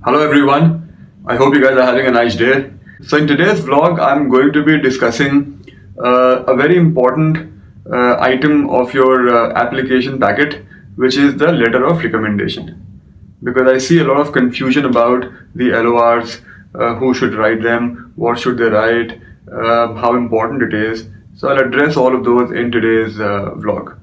Hello everyone, I hope you guys are having a nice day. So in today's vlog, I'm going to be discussing a very important item of your application packet, which is the letter of recommendation. Because I see a lot of confusion about the LORs, who should write them, what should they write, how important it is. So I'll address all of those in today's vlog.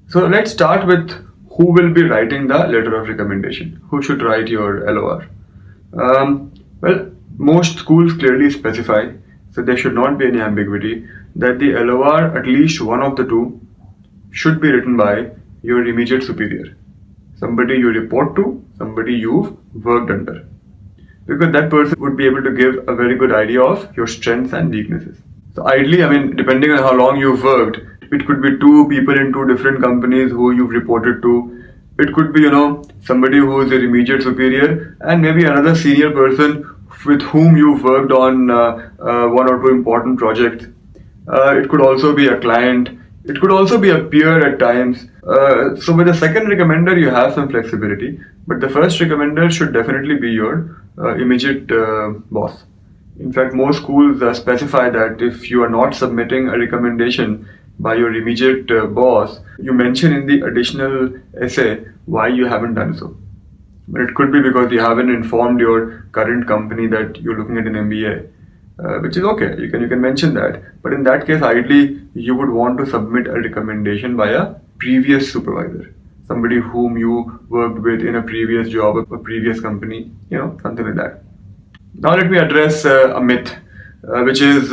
So let's start with who will be writing the letter of recommendation. Who should write your LOR? Well, most schools clearly specify, so there should not be any ambiguity, that the LOR, at least one of the two, should be written by your immediate superior. Somebody you report to, somebody you've worked under. Because that person would be able to give a very good idea of your strengths and weaknesses. So ideally, depending on how long you've worked, it could be two people in two different companies who you've reported to. It could be, somebody who is your immediate superior and maybe another senior person with whom you've worked on one or two important projects. It could also be a client. It could also be a peer at times. So with the second recommender, you have some flexibility. But the first recommender should definitely be your immediate boss. In fact, most schools specify that if you are not submitting a recommendation by your immediate boss, you mention in the additional essay why you haven't done so. But it could be because you haven't informed your current company that you're looking at an MBA, which is okay. You can mention that. But in that case, ideally, you would want to submit a recommendation by a previous supervisor, somebody whom you worked with in a previous job, a previous company, something like that. Now let me address a myth, which is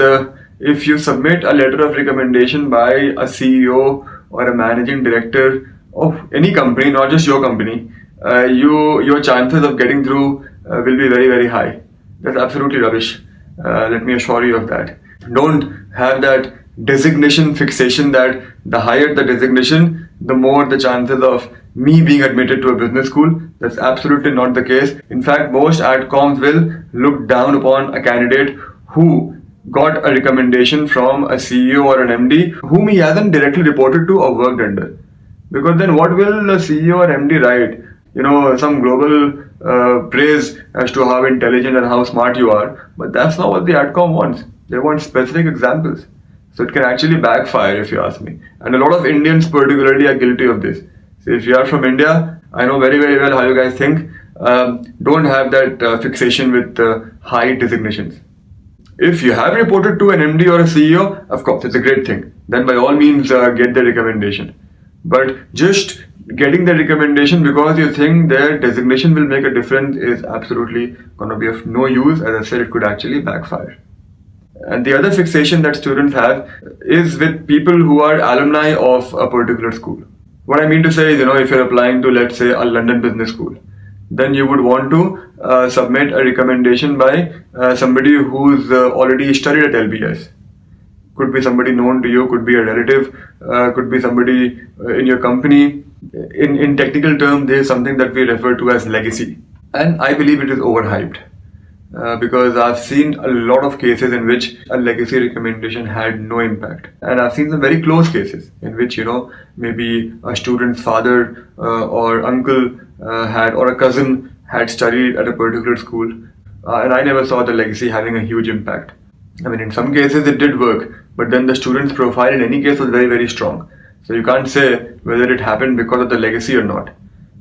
if you submit a letter of recommendation by a CEO or a managing director of any company, not just your company, your chances of getting through will be very, very high. That's absolutely rubbish. Let me assure you of that. Don't have that designation fixation that the higher the designation, the more the chances of me being admitted to a business school. That's absolutely not the case. In fact, most adcoms will look down upon a candidate who got a recommendation from a CEO or an MD whom he hasn't directly reported to or worked under. Because then what will the CEO or MD write? Some global praise as to how intelligent and how smart you are. But that's not what the adcom wants. They want specific examples. So it can actually backfire if you ask me. And a lot of Indians particularly are guilty of this. So if you are from India, I know very, very well how you guys think. Don't have that fixation with high designations. If you have reported to an MD or a CEO, of course, it's a great thing. Then by all means, get the recommendation. But just getting the recommendation because you think their designation will make a difference is absolutely going to be of no use. As I said, it could actually backfire. And the other fixation that students have is with people who are alumni of a particular school. What I mean to say is, if you're applying to, let's say, a London business school, then you would want to submit a recommendation by somebody who's already studied at LBS. Could be somebody known to you, could be a relative, could be somebody in your company. In technical terms, there is something that we refer to as legacy. And I believe it is overhyped. Because I've seen a lot of cases in which a legacy recommendation had no impact. And I've seen some very close cases in which, maybe a student's father or uncle or a cousin had studied at a particular school. And I never saw the legacy having a huge impact. In some cases it did work, but then the student's profile in any case was very, very strong. So you can't say whether it happened because of the legacy or not.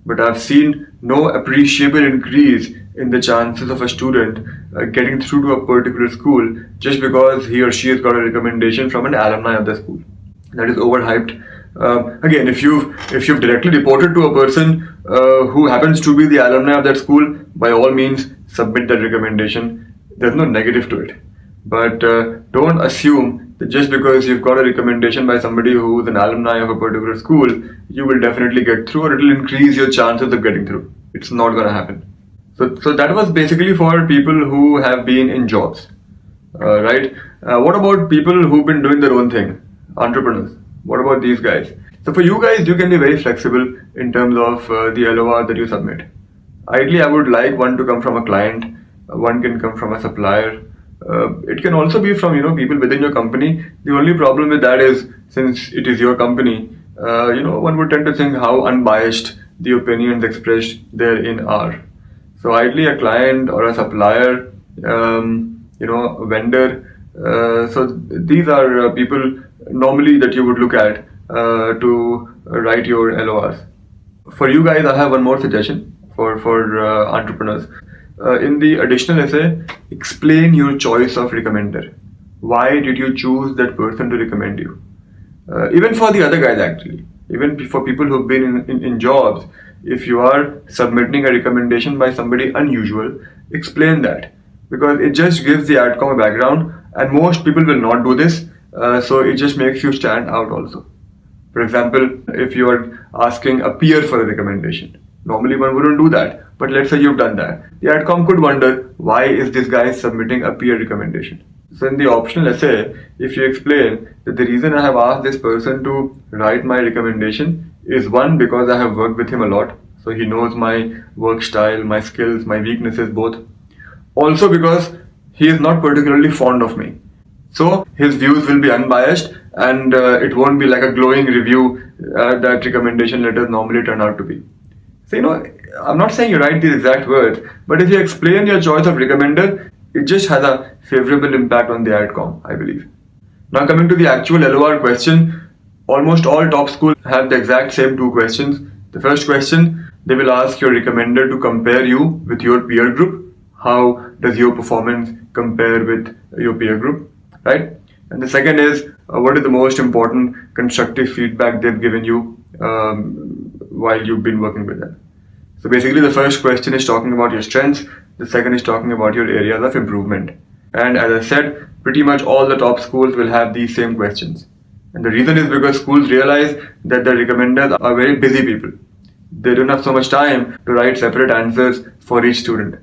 But I've seen no appreciable increase in the chances of a student getting through to a particular school just because he or she has got a recommendation from an alumni of the school. That is overhyped. Again, if you've directly reported to a person who happens to be the alumni of that school, by all means submit that recommendation. There's no negative to it. But don't assume that just because you've got a recommendation by somebody who's an alumni of a particular school, you will definitely get through or it will increase your chances of getting through. It's not going to happen. So that was basically for people who have been in jobs, right? What about people who've been doing their own thing? Entrepreneurs. What about these guys? So for you guys, you can be very flexible in terms of the LOR that you submit. Ideally, I would like one to come from a client, one can come from a supplier. It can also be from people within your company. The only problem with that is, since it is your company, one would tend to think how unbiased the opinions expressed therein are. So ideally a client or a supplier, a vendor. So these are people normally that you would look at to write your LORs. For you guys, I have one more suggestion for entrepreneurs. In the additional essay, explain your choice of recommender. Why did you choose that person to recommend you? Even for the other guys, actually, even for people who've been in jobs, if you are submitting a recommendation by somebody unusual, explain that, because it just gives the outcome a background, and most people will not do this, so it just makes you stand out also. For example, if you are asking a peer for a recommendation, normally one wouldn't do that, but let's say you've done that. The adcom could wonder, why is this guy submitting a peer recommendation? So in the optional essay, if you explain that the reason I have asked this person to write my recommendation is, one, because I have worked with him a lot, so he knows my work style, my skills, my weaknesses both. Also because he is not particularly fond of me. So his views will be unbiased, and it won't be like a glowing review that recommendation letters normally turn out to be. So, I'm not saying you write these exact words, but if you explain your choice of recommender, it just has a favorable impact on the outcome, I believe. Now coming to the actual LOR question, almost all top schools have the exact same two questions. The first question, they will ask your recommender to compare you with your peer group. How does your performance compare with your peer group, right? And the second is, what is the most important constructive feedback they've given you while you've been working with them? So basically the first question is talking about your strengths, the second is talking about your areas of improvement. And as I said, pretty much all the top schools will have these same questions. And the reason is because schools realize that the recommenders are very busy people. They don't have so much time to write separate answers for each student.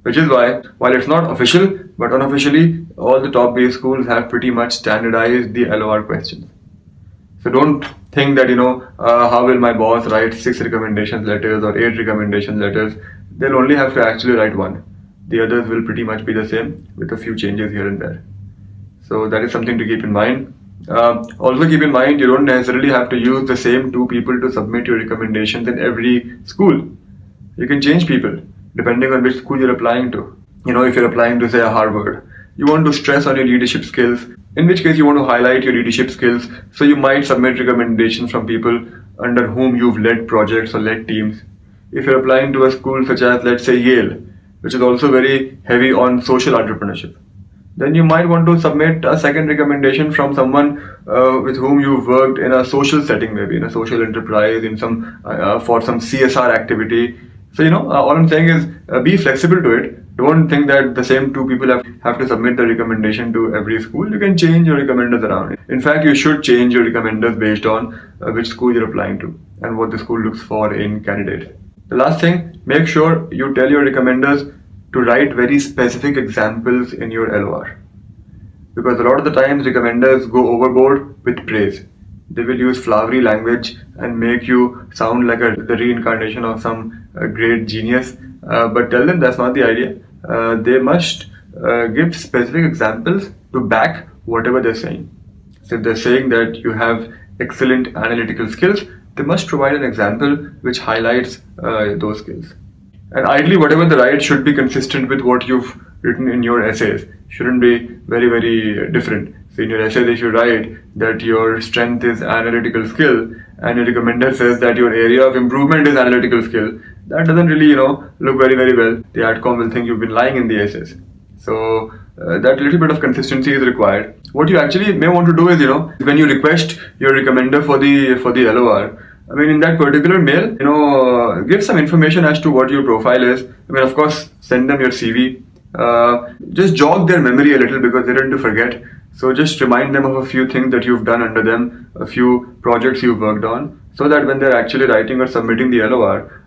Which is why, while it's not official, but unofficially, all the top-based schools have pretty much standardized the LOR questions. So don't think that, how will my boss write 6 recommendation letters or 8 recommendation letters? They'll only have to actually write one. The others will pretty much be the same with a few changes here and there. So that is something to keep in mind. Also keep in mind, you don't necessarily have to use the same 2 people to submit your recommendations in every school. You can change people depending on which school you're applying to. If you're applying to say a Harvard, you want to stress on your leadership skills, in which case you want to highlight your leadership skills, so you might submit recommendations from people under whom you've led projects or led teams. If you're applying to a school such as, let's say, Yale, which is also very heavy on social entrepreneurship, then you might want to submit a second recommendation from someone with whom you've worked in a social setting, maybe in a social enterprise, in some for some CSR activity. So all I'm saying is be flexible to it. Don't think that the same 2 people have to submit the recommendation to every school. You can change your recommenders around. In fact, you should change your recommenders based on which school you're applying to and what the school looks for in candidate. The last thing, make sure you tell your recommenders to write very specific examples in your LOR. Because a lot of the times recommenders go overboard with praise. They will use flowery language and make you sound like the reincarnation of some great genius. But tell them that's not the idea. They must give specific examples to back whatever they're saying. So if they're saying that you have excellent analytical skills, they must provide an example which highlights those skills. And ideally, whatever they write should be consistent with what you've written in your essays. Shouldn't be very, very different. So in your essay, if you write that your strength is analytical skill, and your recommender says that your area of improvement is analytical skill, that doesn't really, look very, very well. The outcome will think you've been lying in the essays. So that little bit of consistency is required. What you actually may want to do is, when you request your recommender for the LOR, in that particular mail, give some information as to what your profile is. Of course, send them your CV. Just jog their memory a little because they tend to forget. So just remind them of a few things that you've done under them, a few projects you've worked on, so that when they're actually writing or submitting the LOR,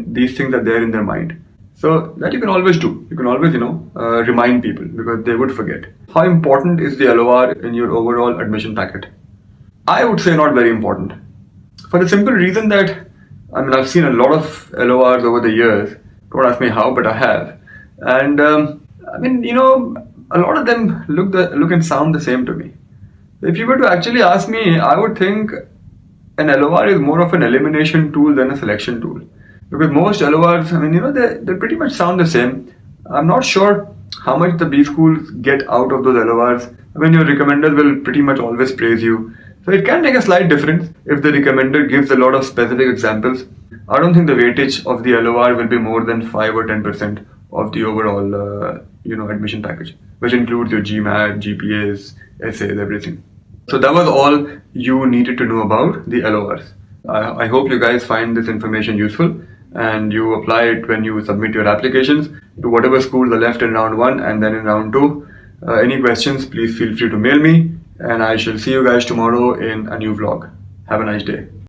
these things are there in their mind. So that you can always do. You can always, remind people because they would forget. How important is the LOR in your overall admission packet? I would say not very important. For the simple reason that, I've seen a lot of LORs over the years. Don't ask me how, but I have. And, a lot of them look and sound the same to me. If you were to actually ask me, I would think an LOR is more of an elimination tool than a selection tool. Because most LORs, I mean, they pretty much sound the same. I'm not sure how much the B schools get out of those LORs. I mean, your recommenders will pretty much always praise you. So it can make a slight difference if the recommender gives a lot of specific examples. I don't think the weightage of the LOR will be more than 5 or 10% of the overall, admission package, which includes your GMAT, GPAs, essays, everything. So that was all you needed to know about the LORs. I hope you guys find this information useful and you apply it when you submit your applications to whatever schools are left in round 1 and then in round 2. Any questions, please feel free to mail me, and I shall see you guys tomorrow in a new vlog. Have a nice day.